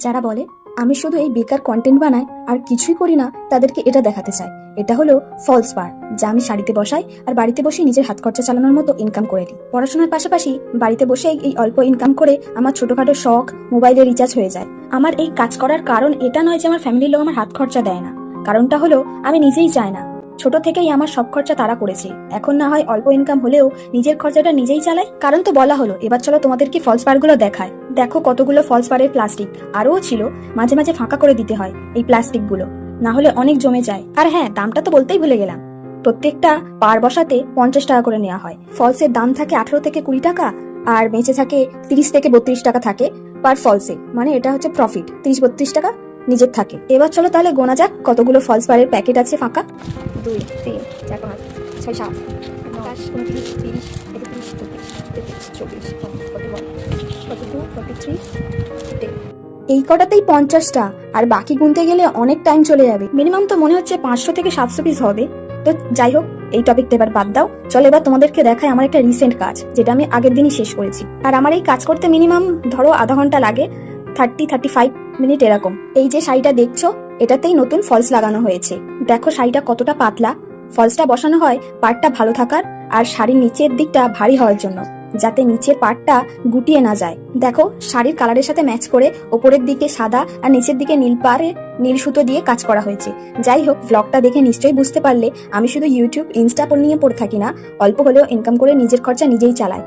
যারা বলে আমি শুধু এই বেকার কন্টেন্ট বানাই আর কিছুই করি না, তাদেরকে এটা দেখাতে চাই। এটা হলো ফলস বার, যা আমি শাড়িতে বসাই আর বাড়িতে বসে নিজের হাত খরচা চালানোর মতো ইনকাম করে দিই। পড়াশোনার পাশাপাশি বাড়িতে বসেই এই অল্প ইনকাম করে আমার ছোটখাটো শখ, মোবাইলে রিচার্জ হয়ে যায়। আমার এই কাজ করার কারণ এটা নয় যে আমার ফ্যামিলির লোক আমার হাত খরচা দেয় না, কারণটা হলো আমি নিজেই চাই না। ছোট থেকেই আমার সব খরচা তারা করেছে, এখন না হয় অল্প ইনকাম হলেও নিজের খরচাটা নিজেই চালাই। কারণ তো বলা হলো, এবার চলো তোমাদেরকে ফলস বারগুলো দেখায়। দেখো কতগুলো ফলস বারের প্লাস্টিক আরও ছিল, মাঝে মাঝে ফাঁকা করে দিতে হয় এই প্লাস্টিকগুলো, না হলে অনেক জমে যায়। আর হ্যাঁ, দামটা তো বলতেই ভুলে গেলাম, প্রত্যেকটা পার বসাতে 50 টাকা করে নেওয়া হয়। ফলসের দাম থাকে 18 থেকে 20 টাকা, আর বেঁচে থাকে 30 থেকে 32 টাকা থাকে পার ফলসে, মানে এটা হচ্ছে প্রফিট। 30-32 টাকা নিজের থাকে। এবার চলো তাহলে গোনা যাক কতগুলো ফলস বারের প্যাকেট আছে ফাঁকা। 2, 3, 4, 5, 6, 7, 29, 30, 31, 32, 33, 34, 41, 42, 43, 10। এই কটাতেই 50টা, আর বাকি গুনতে গেলে অনেক টাইম চলে যাবে। মিনিমাম তো মনে হচ্ছে 500 থেকে 700 পিস হবে। তো যাই হোক, এই টপিকটা এবার বাদ দাও। চলো এবার তোমাদেরকে দেখাই আমার একটা রিসেন্ট কাজ, যেটা আমি আগের দিনই শেষ করেছি। আর আমার এই কাজ করতে মিনিমাম ধরো আধা ঘন্টা লাগে, 30-35 মিনিট এরকম। এই যে শাড়িটা দেখছো, এটাতেই নতুন ফলস লাগানো হয়েছে। দেখো শাড়িটা কতটা পাতলা। ফলসটা বসানো হয় পাড়টা ভালো থাকার আর শাড়ির নিচের দিকটা ভারী হওয়ার জন্য, যাতে নিচের পাড়টা গুটিয়ে না যায়। দেখো শাড়ির কালারের সাথে ম্যাচ করে ওপরের দিকে সাদা আর নিচের দিকে নীল পাড়ে নীল সুতো দিয়ে কাজ করা হয়েছে। যাই হোক, ব্লগটা দেখে নিশ্চয়ই বুঝতে পারলে আমি শুধু ইউটিউব, ইনস্টা নিয়ে পড়ে থাকি না, অল্প হলেও ইনকাম করে নিজের খরচা নিজেই চালাই।